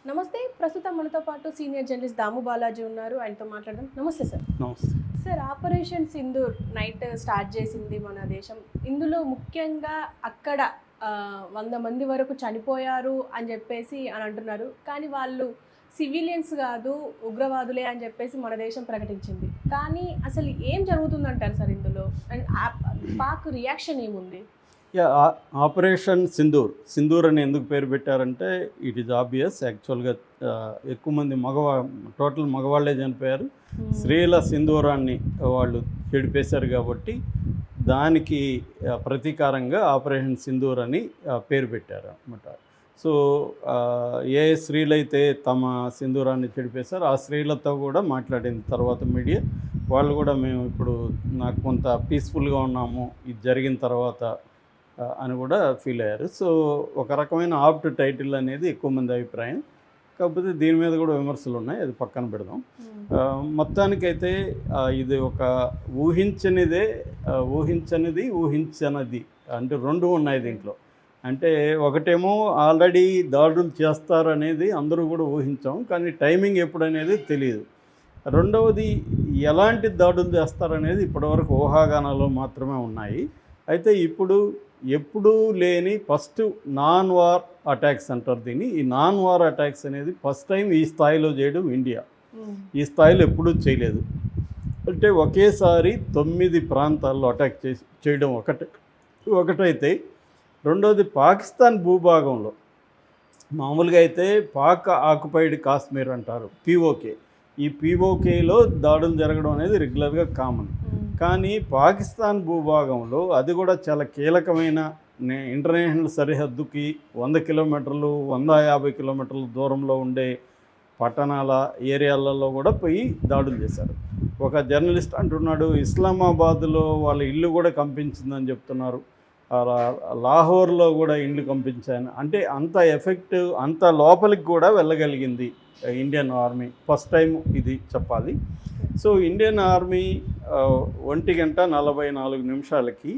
నమస్తే. ప్రస్తుతం మనతో పాటు సీనియర్ జర్నలిస్ట్ దాము బాలాజీ ఉన్నారు. ఆయనతో మాట్లాడదాం. నమస్తే సార్. నమస్తే. Sir, operation Sindoor night start చేసింది మన దేశం. ఇందులో ముఖ్యంగా అక్కడ 100 మంది వరకు చనిపోయారు అని చెప్పేసి అని అంటున్నారు. కానీ వాళ్ళు సివిలియన్స్ కాదు, ఉగ్రవాదులే అని చెప్పేసి మన దేశం ప్రకటించింది. కానీ అసలు ఏం జరుగుతుందంటారు సార్ ఇందులో? అండ్ పాక్ రియాక్షన్ ఏముంది? ఆపరేషన్ సింధూర్ అని ఎందుకు పేరు పెట్టారంటే ఇట్ ఈజ్ ఆబ్వియస్. యాక్చువల్గా ఎక్కువ మంది టోటల్ మగవాళ్ళే చనిపోయారు. స్త్రీల సింధూరాన్ని వాళ్ళు చెడిపేశారు కాబట్టి దానికి ప్రతీకారంగా ఆపరేషన్ సింధూర్ అని పేరు పెట్టారు అన్నమాట. సో ఏ స్త్రీలైతే తమ సింధూరాన్ని చెడిపేశారో ఆ స్త్రీలతో కూడా మాట్లాడిన తర్వాత మీడియా వాళ్ళు కూడా మేము ఇప్పుడు నాకు కొంత పీస్ఫుల్గా ఉన్నాము ఇది జరిగిన తర్వాత అని కూడా ఫీల్ అయ్యారు. సో ఒక రకమైన ఆప్ట్ టైటిల్ అనేది ఎక్కువ మంది అభిప్రాయం. కాకపోతే దీని మీద కూడా విమర్శలు ఉన్నాయి, అది పక్కన పెడదాం. మొత్తానికైతే ఇది ఒక ఊహించనిది అంటే రెండు ఉన్నాయి దీంట్లో. అంటే ఒకటేమో ఆల్రెడీ దాడులు చేస్తారు అనేది అందరూ కూడా ఊహించాం, కానీ టైమింగ్ ఎప్పుడనేది తెలియదు. రెండవది ఎలాంటి దాడులు చేస్తారనేది ఇప్పటివరకు ఊహాగానాలు మాత్రమే ఉన్నాయి. అయితే ఇప్పుడు ఎప్పుడూ లేని ఫస్ట్ నాన్ వార్ అటాక్స్ అంటారు దీన్ని. ఈ నాన్ వార్ అటాక్స్ అనేది ఫస్ట్ టైం ఈ స్థాయిలో చేయడం ఇండియా. ఈ స్థాయిలో ఎప్పుడూ చేయలేదు. అంటే ఒకేసారి 9 ప్రాంతాల్లో అటాక్ చేయడం ఒకటైతే, రెండోది పాకిస్తాన్ భూభాగంలో మామూలుగా అయితే పాక్ ఆక్యుపైడ్ కాశ్మీర్ అంటారు, పీఓకే. ఈ పీఓకేలో దాడులు జరగడం అనేది రెగ్యులర్గా కామన్. కానీ పాకిస్తాన్ భూభాగంలో అది కూడా చాలా కీలకమైన ఇంటర్నేషనల్ సరిహద్దుకి 100 కిలోమీటర్లు 150 కిలోమీటర్ల దూరంలో ఉండే పట్టణాల ఏరియాలలో కూడా పోయి దాడులు చేశారు. ఒక జర్నలిస్ట్ అంటున్నాడు ఇస్లామాబాద్లో వాళ్ళ ఇల్లు కూడా కంపించిందని చెప్తున్నారు, లాహోర్లో కూడా ఇండ్లు కంపించాయని. అంటే అంత ఎఫెక్ట్, అంత లోపలికి కూడా వెళ్ళగలిగింది ఇండియన్ ఆర్మీ. ఫస్ట్ టైం ఇది చెప్పాలి. సో ఇండియన్ ఆర్మీ 1:44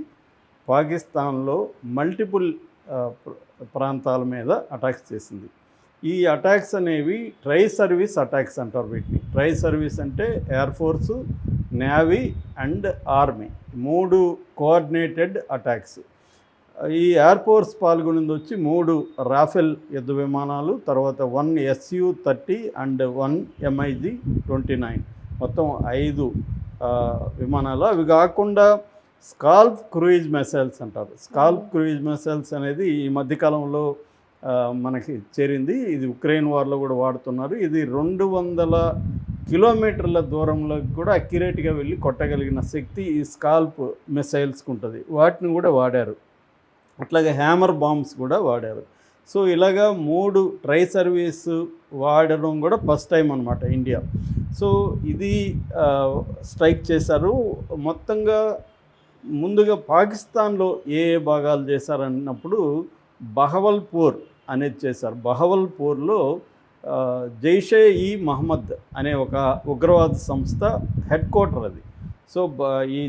పాకిస్తాన్లో మల్టిపుల్ ప్రాంతాల మీద అటాక్స్ చేసింది. ఈ అటాక్స్ అనేవి ట్రై సర్వీస్ అటాక్స్ అంటారు వీటిని. ట్రై సర్వీస్ అంటే air force, navy and army 3 coordinated attacks. ఈ ఎయిర్ ఫోర్స్ పాల్గొనింది వచ్చి 3 రాఫెల్ యుద్ధ విమానాలు, తర్వాత 1 Su-30 అండ్ 1 MiG-29, మొత్తం 5 విమానాలు. అవి కాకుండా స్కాల్ప్ క్రూయిజ్ మిసైల్స్ అంటారు. స్కాల్ప్ క్రూయిజ్ మిసైల్స్ అనేది ఈ మధ్యకాలంలో మనకి చేరింది. ఇది ఉక్రెయిన్ వార్లో కూడా వాడుతున్నారు. ఇది 200 కిలోమీటర్ల దూరంలో కూడా అక్యురేట్గా వెళ్ళి కొట్టగలిగిన శక్తి ఈ స్కాల్ప్ మిసైల్స్కి ఉంటుంది. వాటిని కూడా వాడారు. అట్లాగే హ్యామర్ బాంబ్స్ కూడా వాడారు. సో ఇలాగా 3 ట్రై సర్వీస్ వాడడం కూడా ఫస్ట్ టైం అనమాట ఇండియా. సో ఇది స్ట్రైక్ చేశారు. మొత్తంగా ముందుగా పాకిస్తాన్లో ఏ భాగాలు చేశారన్నప్పుడు బహవల్పూర్ అనేది చేశారు. బహవల్పూర్లో జైషే ఈ మహమ్మద్ అనే ఒక ఉగ్రవాద సంస్థ హెడ్ క్వార్టర్ అది. సో ఈ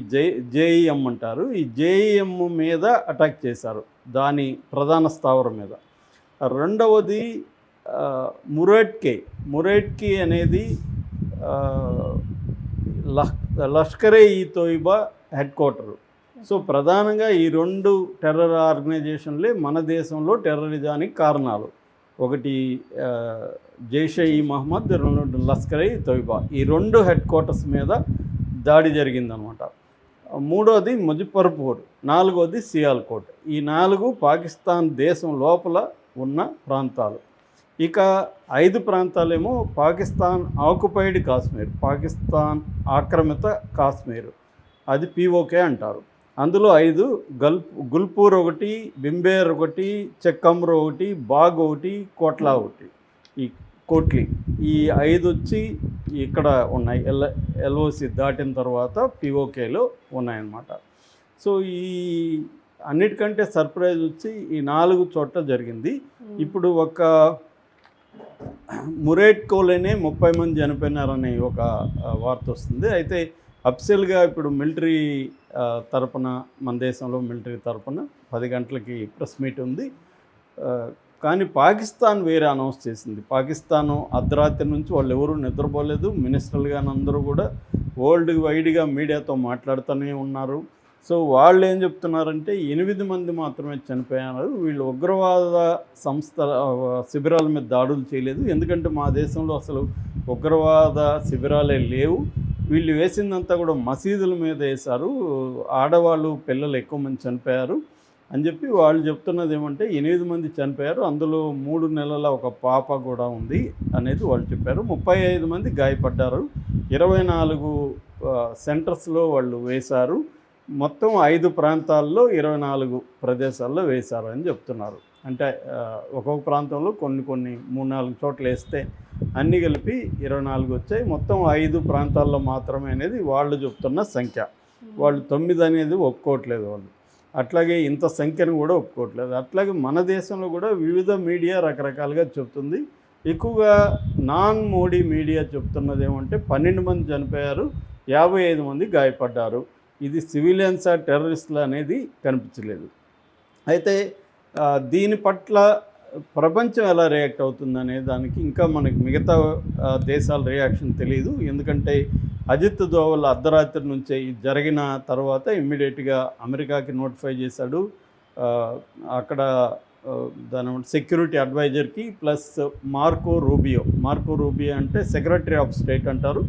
జేఈఎం అంటారు. ఈ జేఈఎం మీద అటాక్ చేశారు, దాని ప్రధాన స్థావరం మీద. రెండవది మురేట్కి అనేది లష్కరే ఈ తోయిబా హెడ్ క్వార్టరు. సో ప్రధానంగా ఈ 2 టెర్రర్ ఆర్గనైజేషన్లే మన దేశంలో టెర్రరిజానికి కారణాలు. ఒకటి జైషే ఈ మహమ్మద్, 2 లష్కరే ఈ తోయిబా. ఈ 2 హెడ్ క్వార్టర్స్ మీద దాడి జరిగిందనమాట. మూడోది ముజఫర్పూర్, 4వది సియాల్కోట్. ఈ 4 పాకిస్తాన్ దేశం లోపల ఉన్న ప్రాంతాలు. ఇక 5 ప్రాంతాలేమో పాకిస్తాన్ ఆక్యుపైడ్ కాశ్మీర్, పాకిస్తాన్ ఆక్రమిత కాశ్మీర్, అది పీఓకే అంటారు. అందులో 5 గుల్పూర్ 1, బింబేర్ 1, చెక్కమ్రో 1, బాగ్ 1, కోట్లా 1, ఈ కోట్లీ, ఈ 5 వచ్చి ఇక్కడ ఉన్నాయి. ఎల్ఓసి దాటిన తర్వాత పీఓకేలో ఉన్నాయన్నమాట. సో ఈ అన్నిటికంటే సర్ప్రైజ్ వచ్చి ఈ 4 చోట్ల జరిగింది. ఇప్పుడు ఒక మురేట్కోలోనే 30 మంది చనిపోయినారని ఒక వార్త వస్తుంది. అయితే అఫ్సెల్గా ఇప్పుడు మిలిటరీ తరపున, మన దేశంలో మిలిటరీ తరపున 10 గంటలకి ప్రెస్ మీట్ ఉంది. కానీ పాకిస్తాన్ వేరే అనౌన్స్ చేసింది. పాకిస్తాను అర్ధరాత్రి నుంచి వాళ్ళు ఎవరూ నిద్రపోలేదు. మినిస్టర్లు కానీ అందరూ కూడా వరల్డ్ వైడ్గా మీడియాతో మాట్లాడుతూనే ఉన్నారు. సో వాళ్ళు ఏం చెప్తున్నారంటే 8 మంది మాత్రమే చనిపోయారు, వీళ్ళు ఉగ్రవాద సంస్థ శిబిరాల మీద దాడులు చేయలేదు, ఎందుకంటే మా దేశంలో అసలు ఉగ్రవాద శిబిరాలే లేవు, వీళ్ళు వేసిందంతా కూడా మసీదుల మీద వేశారు, ఆడవాళ్ళు పిల్లలు ఎక్కువ మంది చనిపోయారు అని చెప్పి వాళ్ళు చెప్తున్నది ఏమంటే 8 మంది చనిపోయారు, అందులో 3 నెలల ఒక పాప కూడా ఉంది అనేది వాళ్ళు చెప్పారు. 35 మంది గాయపడ్డారు, 24 సెంటర్స్లో వాళ్ళు వేశారు, మొత్తం 5 ప్రాంతాల్లో 24 ప్రదేశాల్లో వేశారు అని చెప్తున్నారు. అంటే ఒక్కొక్క ప్రాంతంలో కొన్ని 3-4 చోట్ల వేస్తే అన్నీ కలిపి 24 వచ్చాయి, మొత్తం 5 ప్రాంతాల్లో మాత్రమే అనేది వాళ్ళు చెప్తున్న సంఖ్య. వాళ్ళు 9 అనేది ఒప్పుకోవట్లేదు వాళ్ళు, అట్లాగే ఇంత సంఖ్యను కూడా ఒప్పుకోవట్లేదు. అట్లాగే మన దేశంలో కూడా వివిధ మీడియా రకరకాలుగా చెప్తుంది. ఎక్కువగా నాన్ మోడీ మీడియా చెప్తున్నది ఏమంటే 12 మంది చనిపోయారు, 55 మంది గాయపడ్డారు, ఇది సివిలియన్సా టెర్రరిస్టులు అనేది కనిపించలేదు. అయితే దీని పట్ల ప్రపంచం ఎలా రియాక్ట్ అవుతుందనే దానికి ఇంకా మనకి మిగతా దేశాల రియాక్షన్ తెలియదు. ఎందుకంటే అజిత్ దోవల్ అర్ధరాత్రి నుంచే ఇది జరిగిన తర్వాత ఇమ్మీడియట్గా అమెరికాకి నోటిఫై చేశాడు. అక్కడ దాని సెక్యూరిటీ అడ్వైజర్కి ప్లస్ మార్కో రూబియో అంటే సెక్రటరీ ఆఫ్ స్టేట్ అంటారు,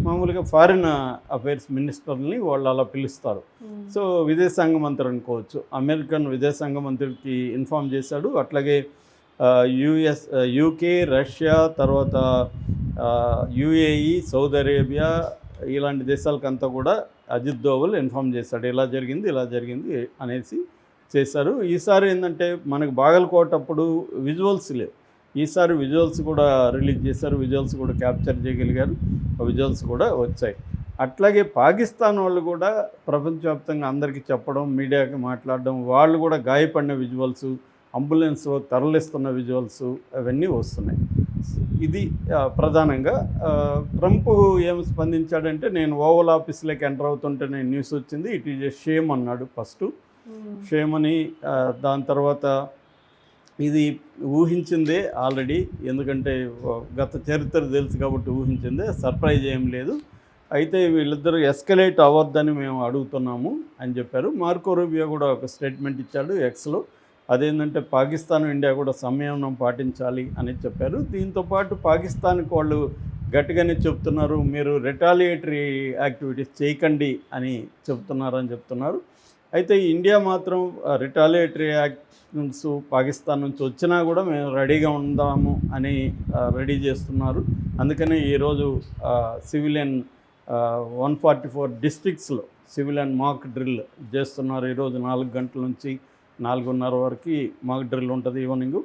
మామూలుగా ఫారిన్ అఫైర్స్ మినిస్టర్ని వాళ్ళు అలా పిలుస్తారు. సో విదేశాంగ మంత్రి అనుకోవచ్చు, అమెరికన్ విదేశాంగ మంత్రికి ఇన్ఫామ్ చేశాడు. అట్లాగే యూకే, రష్యా, తర్వాత యుఏఈ, సౌదీ అరేబియా ఇలాంటి దేశాలకంతా కూడా అజిత్ దోవల్ ఇన్ఫామ్ చేశాడు, ఇలా జరిగింది అనేసి చేశారు. ఈసారి ఏంటంటే మనకు బాగలకోటప్పుడు విజువల్స్ లేవు, ఈసారి విజువల్స్ కూడా రిలీజ్ చేశారు, విజువల్స్ కూడా క్యాప్చర్ చేయగలిగారు, విజువల్స్ కూడా వచ్చాయి. అట్లాగే పాకిస్తాన్ వాళ్ళు కూడా ప్రపంచవ్యాప్తంగా అందరికీ చెప్పడం, మీడియాకి మాట్లాడడం, వాళ్ళు కూడా గాయపడిన విజువల్స్, అంబులెన్స్లో తరలిస్తున్న విజువల్స్ అవన్నీ వస్తున్నాయి. ఇది ప్రధానంగా ట్రంప్ ఏం స్పందించాడంటే, నేను ఓవల్ ఆఫీస్లోకి ఎంటర్ అవుతుంటే నేను న్యూస్ వచ్చింది, ఇట్ ఈజ్ ఎ షేమ్ అన్నాడు ఫస్ట్, షేమ్ అని. దాని తర్వాత ఇది ఊహించిందే ఆల్రెడీ, ఎందుకంటే గత చరిత్ర తెలుసు కాబట్టి ఊహించిందే, సర్ప్రైజ్ ఏం లేదు, అయితే వీళ్ళిద్దరూ ఎస్కలేట్ అవ్వద్దని మేము అడుగుతున్నాము అని చెప్పారు. మార్కో రూబియో కూడా ఒక స్టేట్మెంట్ ఇచ్చాడు ఎక్స్లో, అదేంటంటే పాకిస్తాన్ ఇండియా కూడా సంయమనం పాటించాలి అని చెప్పారు. దీంతోపాటు పాకిస్తాన్కి వాళ్ళు గట్టిగానే చెప్తున్నారు, మీరు రిటాలియేటరీ యాక్టివిటీస్ చేయకండి అని చెప్తున్నారు. అయితే ఇండియా మాత్రం రిటాలియేటరీ యాక్షన్స్ పాకిస్తాన్ నుంచి వచ్చినా కూడా మేము రెడీగా ఉందాము అని రెడీ చేస్తున్నారు. అందుకని ఈరోజు సివిలియన్ 144 డిస్ట్రిక్ట్స్లో సివిలియన్ మాక్ డ్రిల్ చేస్తున్నారు. ఈరోజు 4 గంటల నుంచి 4:30 వరకు మాక్ డ్రిల్ ఉంటుంది ఈవినింగ్.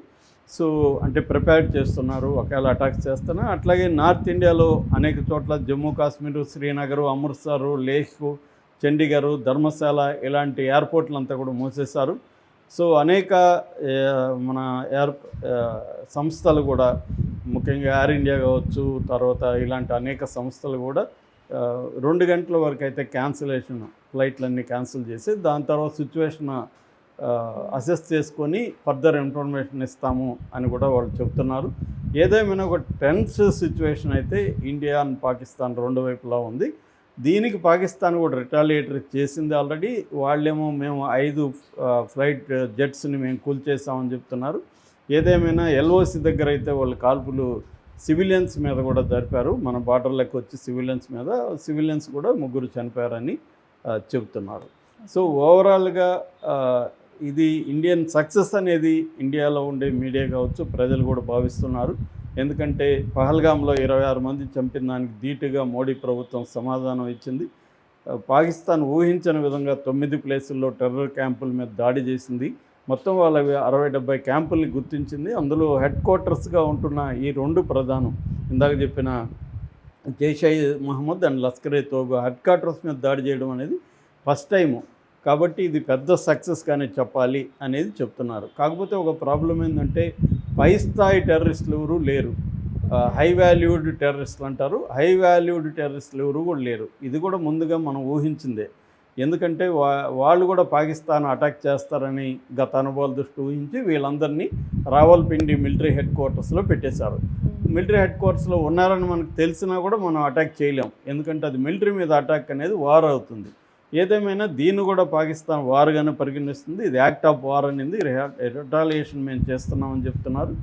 సో అంటే ప్రిపేర్ చేస్తున్నారు ఒకవేళ అటాక్స్ చేస్తున్నా. అట్లాగే నార్త్ ఇండియాలో అనేక చోట్ల జమ్మూ కాశ్మీర్, శ్రీనగర్, అమృత్సర్, లేహ్, చండీగఢ్, ధర్మశాల ఇలాంటి ఎయిర్పోర్ట్లు అంతా కూడా మూసేశారు. సో అనేక మన సంస్థలు కూడా, ముఖ్యంగా ఎయిర్ ఇండియా కావచ్చు, తర్వాత ఇలాంటి అనేక సంస్థలు కూడా 2 గంటల వరకు అయితే క్యాన్సిలేషన్, ఫ్లైట్లన్నీ క్యాన్సిల్ చేసి దాని తర్వాత సిచ్యువేషన్ అసెస్ చేసుకొని ఫర్దర్ ఇన్ఫర్మేషన్ ఇస్తాము అని కూడా వాళ్ళు చెప్తున్నారు. ఏదేమైనా ఒక టెన్స్ సిచ్యువేషన్ అయితే ఇండియా అండ్ పాకిస్తాన్ 2 వైపులా ఉంది. దీనికి పాకిస్తాన్ కూడా రిటాలియేటరీ చేసింది ఆల్రెడీ. వాళ్ళేమో మేము 5 ఫ్లైట్ జెట్స్ని మేము కూల్చేసామని చెప్తున్నారు. ఏదేమైనా ఎల్ఓసి దగ్గర అయితే వాళ్ళు కాల్పులు సివిలియన్స్ మీద కూడా జరిపారు, మన బార్డర్లకు వచ్చి సివిలియన్స్ కూడా 3 చనిపోయారని చెబుతున్నారు. సో ఓవరాల్గా ఇది ఇండియన్ సక్సెస్ అనేది ఇండియాలో ఉండే మీడియా కావచ్చు, ప్రజలు కూడా భావిస్తున్నారు. ఎందుకంటే పహల్గామ్లో 26 మంది చంపిన దానికి ధీటుగా మోడీ ప్రభుత్వం సమాధానం ఇచ్చింది. పాకిస్తాన్ ఊహించని విధంగా 9 ప్లేసుల్లో టెర్రర్ క్యాంపుల మీద దాడి చేసింది. మొత్తం వాళ్ళ 60-70 క్యాంపుల్ని గుర్తించింది. అందులో హెడ్ క్వార్టర్స్గా ఉంటున్న ఈ 2 ప్రధానం, ఇందాక చెప్పిన Jaish e Mohammed and Lashkar e Taiba headquarters మీద దాడి చేయడం అనేది ఫస్ట్ టైము. కాబట్టి ఇది పెద్ద సక్సెస్గానే చెప్పాలి అనేది చెప్తున్నారు. కాకపోతే ఒక ప్రాబ్లం ఏంటంటే పై స్థాయి టెర్రరిస్టులు ఎవరు లేరు, హై వాల్యూడ్ టెర్రరిస్టులు అంటారు, హై వాల్యూడ్ టెర్రరిస్టులు ఎవరు కూడా లేరు. ఇది కూడా ముందుగా మనం ఊహించిందే. ఎందుకంటే వాళ్ళు కూడా పాకిస్తాన్ అటాక్ చేస్తారని గత అనుభవాల దృష్టి ఊహించి వీళ్ళందరినీ రావల్పిండి మిలిటరీ హెడ్ క్వార్టర్స్లో పెట్టేశారు. మిలిటరీ హెడ్ క్వార్టర్స్లో ఉన్నారని మనకు తెలిసినా కూడా మనం అటాక్ చేయలేం, ఎందుకంటే అది మిలిటరీ మీద అటాక్ అనేది వార్ అవుతుంది. ఏదేమైనా దీన్ని కూడా పాకిస్తాన్ వార్గానే పరిగణిస్తుంది. ఇది యాక్ట్ ఆఫ్ వార్ అనేది, రిటాలియేషన్ మేము చేస్తున్నామని చెప్తున్నారు.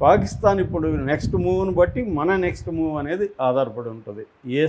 పాకిస్తాన్ ఇప్పుడు నెక్స్ట్ మూవ్ని బట్టి మన నెక్స్ట్ మూవ్ అనేది ఆధారపడి ఉంటుంది. ఏ